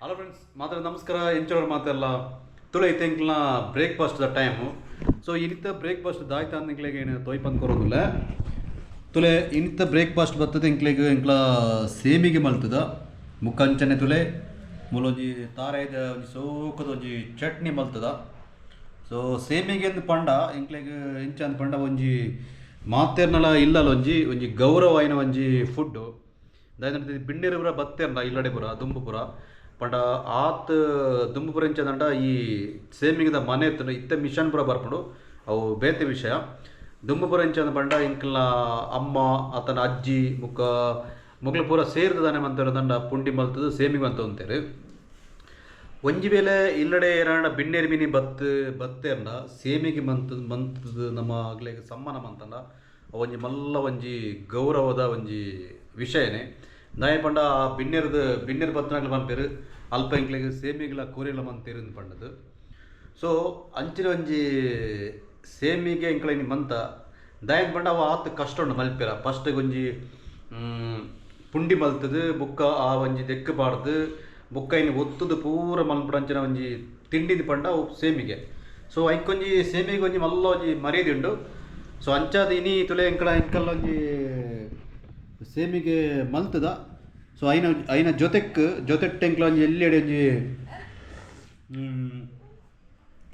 Hello friends, ಮಾತ್ರ ನಮಸ್ಕಾರ. ಎಂಚೋರು ಮಾತೆಲ್ಲ ತುಳು ಐತೆ ಇಂಕ್ಲ ಬ್ರೇಕ್ಫಾಸ್ಟ್ ದ ಟೈಮು. ಸೊ ಇನ್ನಿತ್ತ ಬ್ರೇಕ್ಫಾಸ್ಟ್ ದಾಯ್ತ ಅಂದ್ಗಳಿಗೆ ಏನು ತೊಯ್ಪಂದು ಕೊರೋದಿಲ್ಲ. ತುಲೆ ಇನ್ನಿತ್ತ ಬ್ರೇಕ್ಫಾಸ್ಟ್ ಬರ್ತದೆ ಇಂಕ್ಲಿಗೆ ಇಂಕ್ಲ ಸೇಮಿಗೆ ಮಲ್ತದ ಮುಕ್ಕಂಚನೆ ತುಲೆ ಮೂಲೊಂಜಿ ತಾರಾಯ್ದ ಒಂಜಿ ಸೋಕದ ಒಂಜಿ ಚಟ್ನಿ ಮಲ್ತದ. ಸೊ ಸೇಮಿಗೆ ಅಂದು ಪಂಡ ಇಂಕ್ಲಿಗೆ ಇಂಚ ಅಂದು ಪಂಡ ಒಂಜಿ ಮಾತೇರ್ನಲ ಇಲ್ಲಲ್ಲ ಒಂಜಿ ಗೌರವ ಆಯ್ನ ಒಂಜಿ ಫುಡ್ಡು ದಾಯ್ತ ಬಿಂಡಿರು ಪುರ ಬತ್ತೇರ್ನ ಇಲ್ಲಡೆ ಪುರ ದುಂಬುಪುರ ಪಂಡ ಆತ್ ದುಂಬುಪುರ ಇಂಚದಂಡ ಈ ಸೇಮಿಂಗದ ಮನೆ ಎತ್ತು ಇತ್ತ ಮಿಷನ್ ಪುರ ಬರ್ಪುಡು ಅವು ಬೇತೆ ವಿಷಯ. ದುಂಬುಪುರ ಇಂಚಂದ ಪಂಡ ಇಂಕ್ಲ ಅಮ್ಮ ಆತನ ಅಜ್ಜಿ ಮುಗ್ಲು ಪೂರ ಸೇರಿದಾನೆ ಮಂತೇಳಿ ದಂಡ ಪುಂಡಿ ಮಲ್ತದು ಸೇಮಿಗೆ ಅಂತ ಅಂತಾರೆ. ಒಂಜಿ ವೇಳೆ ಇಲ್ಲಡೆ ಏನಾಡ ಬಿಣ್ಣೇರಿ ಮೀನಿ ಬತ್ತೇರ್ನ ಸೇಮಿಗೆ ಮಂತದ್ದು ನಮ್ಮ ಆಗ್ಲಿಗೆ ಸಮ್ಮಾನ ಮಂತಂಡ ಒಂಜಿ ಮಲ್ಲ ಒಂಜಿ ಗೌರವದ ಒಂಜಿ ವಿಷಯನೇ ದಾಯ ಪಂಡ ಆ ಬಿಣ್ಣೇರು ಬತ್ತನಾಗ್ಲು ಪಂಪೇರು ಅಲ್ಪ ಇಂಕ್ಲಿಗೆ ಸೇಮಿಗಳ ಕೋರಿಲ ಮಂತೇರು ಪಂಡದು. ಸೊ ಅಂಚಿನ ಒಂಜಿ ಸೇಮಿಗೆ ಇಂಕ್ಲ ಮಂತ ದಾಯನ್ ಪಂಡ ಅವ ಆತ ಕಷ್ಟ ಉಂಡು ಮಲ್ಪೇರ. ಫಸ್ಟಿಗೆ ಒಂಜಿ ಪುಂಡಿ ಮಲ್ತದು ಬುಕ್ಕ ಆ ಒಂಜಿ ದೆಕ್ಕಬಾರ್ದು ಬುಕ್ಕ ಇನ್ನು ಒತ್ತುದು ಪೂರ ಮಲ್ಪಡಂಚಿನ ಒಂಜಿ ತಿಂಡಿದ ಪಂಡ ಅವು ಸೇಮಿಗೆ. ಸೊ ಐಕೊಂಜಿ ಸೇಮಿಗೆ ಒಂಜಿ ಮಲ್ಲ ಒಂಜಿ ಮರ್ಯಾದೆ ಉಂಡು. ಸೊ ಅಂಚಾದ ಇನಿ ತುಲೆ ಇಂಕಲ್ಲ ಒಂಜಿ ಸೇಮಿಗೆ ಮಲ್ತದ. ಸೊ ಐನ ಜೊತೆಟ್ಟೆ ಇಂಕ್ಲ ಒಂಜಿ ಎಲ್ಲೆಡೆ ಒಂಜಿ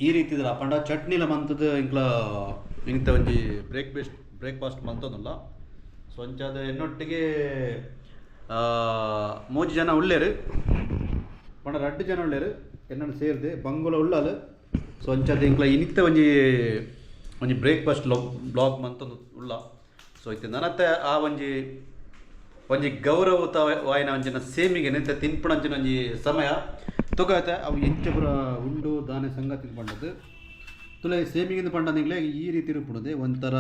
ಈ ರೀತಿ ಇದ್ರ ಪಂಡ ಚಟ್ನಿಲ ಮಂತದ ಇಂಕ್ಲ ಇಂಥ ಒಂಜಿ ಬ್ರೇಕ್ಫಾಸ್ಟ್ ಮಂತದಲ್ಲ. ಸೊ ಅಂಚಾದ ಎನ್ನೊಟ್ಟಿಗೆ 3 ಜನ ಉಳ್ಳೇರು ಪಂಡ 2 ಜನ ಉಳ್ಳೇರು ಎನ್ನನ್ನು ಸೇರಿದೆ ಬಂಗುಲ ಉಳ್ಳಾಲು. ಸೊ ಅಂಚಾದ ಇಂಕ್ಲ ಇನಿತ್ತ ಒಂಜಿ ಬ್ರೇಕ್ಫಾಸ್ಟ್ ಬ್ಲಾಗ್ ಮಂತೊಂದು ಉಳ್ಳ. ಸೊ ಇತ್ತೆ ನನತ್ತೆ ಆ ಒಂಜಿ ಗೌರವವಾಯಿನ ಒಂಜಿನ ಸೇಮಿಗೆ ನಿಂತ ತಿನ್ಪುಣಂಚಿನ ಒಂಜಿ ಸಮಯ ತೊಗೊತ್ತೆ ಅವು ಎಂಚ ಪುರ ಉಂಡು ದಾನೆ ಸಂಗತಿ ಪಂಡದು ತುಲೆ ಸೇಮಿಗಿಂದ ಪಂಡನಿಗ್ಲೆ ಈ ರೀತಿ ಇರುಪುಣದೆ ಒಂಥರ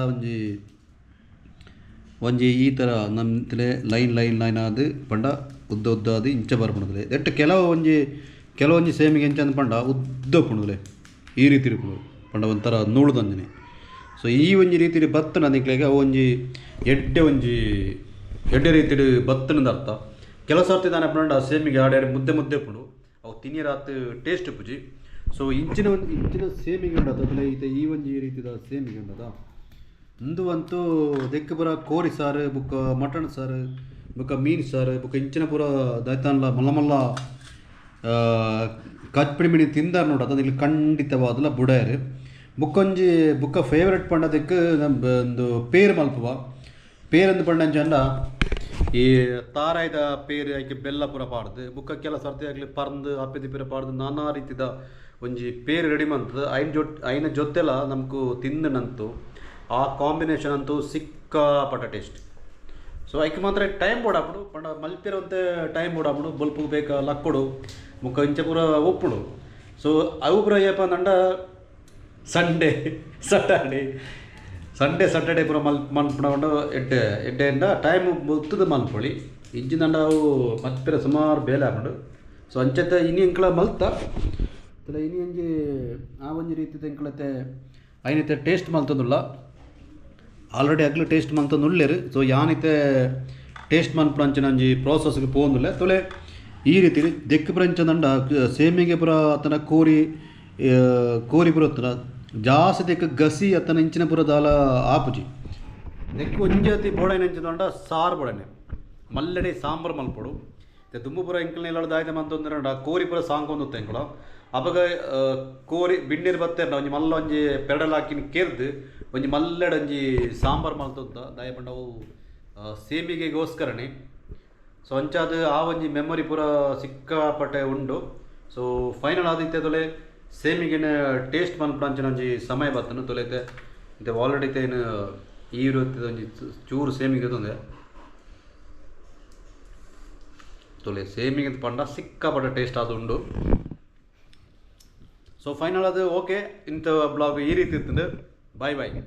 ಒಂಜಿ ಈ ಥರ ನಮ್ಮ ತಲೆ ಲೈನ್ ಆದು ಪಂಡ ಉದ್ದ ಅದು ಇಂಚ ಬರ್ಪುಣದಲೆ ಎಟ್ಟು ಕೆಲವೊಂಜಿ ಸೇಮಿಗೆ ಎಂಚ ಅಂದು ಪಂಡ ಉದ್ದ ಪುಣದಲೆ ಈ ರೀತಿ ಇರುಪುಣದು ಪಂಡ ಒಂಥರ ನೂಳುದಂಜನೆ. ಸೊ ಈ ಒಂಜಿ ರೀತಿ ಬತ್ತನ ನಿಕ್ಲೆಗೆ ಅವು ಎಡ್ಡೆ ರೀತಿ ಬತ್ತನದ ಅರ್ಥ ಕೆಲಸ ಅರ್ತಿದ್ದಾನೆ ಪಂಡ ಸೇಮಿಗೆ ಆಡ್ಯಾಡಿ ಮುದ್ದೆ ಪುಂಡು ಅವು ತಿನ್ನಿರಾತ್ ಟೇಸ್ಟ್ ಪುಜಿ. ಸೊ ಇಂಚಿನ ಸೇಮಿಗೆ ಉಂಡದ ಈ ಒಂಜಿ ರೀತಿದ ಸೇಮಿಗೆ ಉಂಡದ ಇಂದು ಅಂತೂ ದೆಕ್ಕ ಪುರ ಕೋರಿ ಸಾರು ಬುಕ್ಕ ಮಟನ್ ಸಾರು ಬುಕ್ಕ ಮೀನು ಸಾರು ಬುಕ್ಕ ಇಂಚಿನ ಪೂರ ದಾಯ್ತಾನಲ್ಲ ಮಲ್ಲ ಕಚ್ಪಿಡಿ ಮೀನು ತಿಂದಾರ ನೋಡೋದು ಇಲ್ಲಿ ಖಂಡಿತವಾದಲ್ಲ ಬುಡಾಯರು ಬುಕ್ಕ ಫೇವ್ರೆಟ್ ಪಂಡದಕ್ಕೆ ಒಂದು ಪೇರು ಮಲ್ಪುವ ಪೇರಂದು ಪಂಡಂಚ ಅಂಡ ಈ ತಾರಾಯ್ದ ಪೇರು ಆಯ್ಕೆ ಬೆಲ್ಲ ಪೂರ ಪಾಡ್ದು ಬುಕ್ಕ ಕೆಲ ಸರ್ತಿ ಆಗಲಿ ಪರ್ದು ಅಪ್ಪಿದ ಪೇರ ಪಾಡ್ದು ನಾನಾ ರೀತಿದ ಒಂಜಿ ಪೇರು ರೆಡಿ ಮಾಡ್ತದೆ ಐನ ಜೊತೆಲ್ಲ ನಮ್ಕು ತಿಂದನಂತೂ ಆ ಕಾಂಬಿನೇಷನ್ ಅಂತೂ ಸಿಕ್ಕಾಪಟ್ಟ ಟೇಸ್ಟ್. ಸೊ ಐಕೆ ಮಾತ್ರ ಟೈಮ್ ಬೋಡಾಪುಡು ಪಂಡ ಮಲ್ಪಿರಂತೆ ಟೈಮ್ ಬೋಡಾಪುಡು ಬಲ್ಪು ಬೇಕಾ ಲಕ್ಕುಡು ಮುಖ ಇಂಚ ಪೂರ ಒಪ್ಪುಡು. ಸೊ ಅವು ಪೂರ ಏನಪ್ಪ ಅಂದಂಡ ಸಂಡೇ ಪೂರ ಮಲ್ಪುಂಡು ಎಡ್ಡೆಂಡ ಟೈಮ್ ಬೊತ್ತದ ಮಲ್ಪೊಳಿ ಇಂಚಿನಂಡ ಅವು ಮಲ್ಪಿರ ಸುಮಾರು ಬೇಲೆ ಆಪುಂಡು. ಸೊ ಅಂಚತ್ತೆ ಇನಿ ಇಂಕ್ಲ ಮಲ್ತ ಇನಿ ಒಂಜಿ ಆ ಒಂಜಿ ರೀತಿ ಇಂಕ್ಲತ್ತೆ ಐನೈತೆ ಟೇಸ್ಟ್ ಮಲ್ತೊಂದುಲ್ಲ ಆಲ್ರೆಡಿ ಆಗ್ಲೂ ಟೇಸ್ಟ್ ಮಂತಂದು ಉಳ್ಳೇರು. ಸೊ ಯಾನೈತೆ ಟೇಸ್ಟ್ ಮನ್ಪುನ ಅಂಚಿನ ಒಂಜಿ ಪ್ರೋಸೆಸ್ಗೆ ಪೋಂದುಲ್ಲ ತುಲೆ ಈ ರೀತಿ ದೆಕ್ಕು ಪುರಂಚದಂಡ ಸೇಮಿಗೆ ಪುರ ಅತನ ಕೋರಿ ಪುರ ಹತ್ರ ಜಾಸ್ತಿ ದೆಕ್ಕ ಗಸಿ ಅತನ ಇಂಚಿನ ಪುರ ದಾಲ ಆಪುಜಿ ದೆಕ್ಕು ಒಂಜತಿ ಬೋಡೈನ ಇಂಚದಂಡ ಸಾರು ಬೋಡನೆ ಮಲ್ಲೆಡೆ ಸಾಂಬಾರು ಮಲ್ಪೊಡು ದುಂಬುಪುರ ಇಂಕಲ್ನ ಇಲ್ಲದ ಆಯ್ತು ಮಂತಂದ್ರ ಕೋರಿ ಪುರ ಸಾಂಗೊಂದು ತೆಂಕಳ ಅವಾಗ ಕೋರಿ ಬಿಣ್ಣೀರು ಬತ್ತೇರ ಒಂಜಿ ಮಲ್ಲ ಒಂಜಿ ಪೆರಡಲ್ ಹಾಕಿನ ಕೆರ್ದು ಒಂಜಿ ಮಲ್ಲೆಡ ಒಂಜಿ ಸಾಂಬಾರು ಮಲ್ತೊಂತ ದಾಯ ಪಂಡವು ಸೇಮಿಗೆಗೋಸ್ಕರನೇ. ಸೊ ಅಂಚಾದ ಆ ಒಂಜಿ ಮೆಮೊರಿ ಪೂರ ಸಿಕ್ಕಾಪಟ್ಟೆ ಉಂಡು. ಸೊ ಫೈನಲ್ ಆದಿತ್ತೆ ತೊಲೆ ಸೇಮಿಗಿನ ಟೇಸ್ಟ್ ಮಲ್ಪಡ ಅಂಚಿನ ಒಂಜಿ ಸಮಯ ಬರ್ತನು ತೊಲೆತೆ ಇದು ಆಲ್ರೆಡಿ ತೇನು ಈ ರೀತಿ ಒಂಜಿ ಚೂರು ಸೇಮಿಗೆ ತೊಂದೆ ತೊಲೆ ಸೇಮಿಗೆ ಪಂಡ ಸಿಕ್ಕಾಪಟ್ಟೆ ಟೇಸ್ಟ್ ಅದು ಉಂಡು. ಸೊ ಫೈನಲ್ ಅದು ಓಕೆ ಇಂಥ ಬ್ಲಾಗ್ ಈ ರೀತಿ ಇರ್ತದೆ. ಬಾಯ್.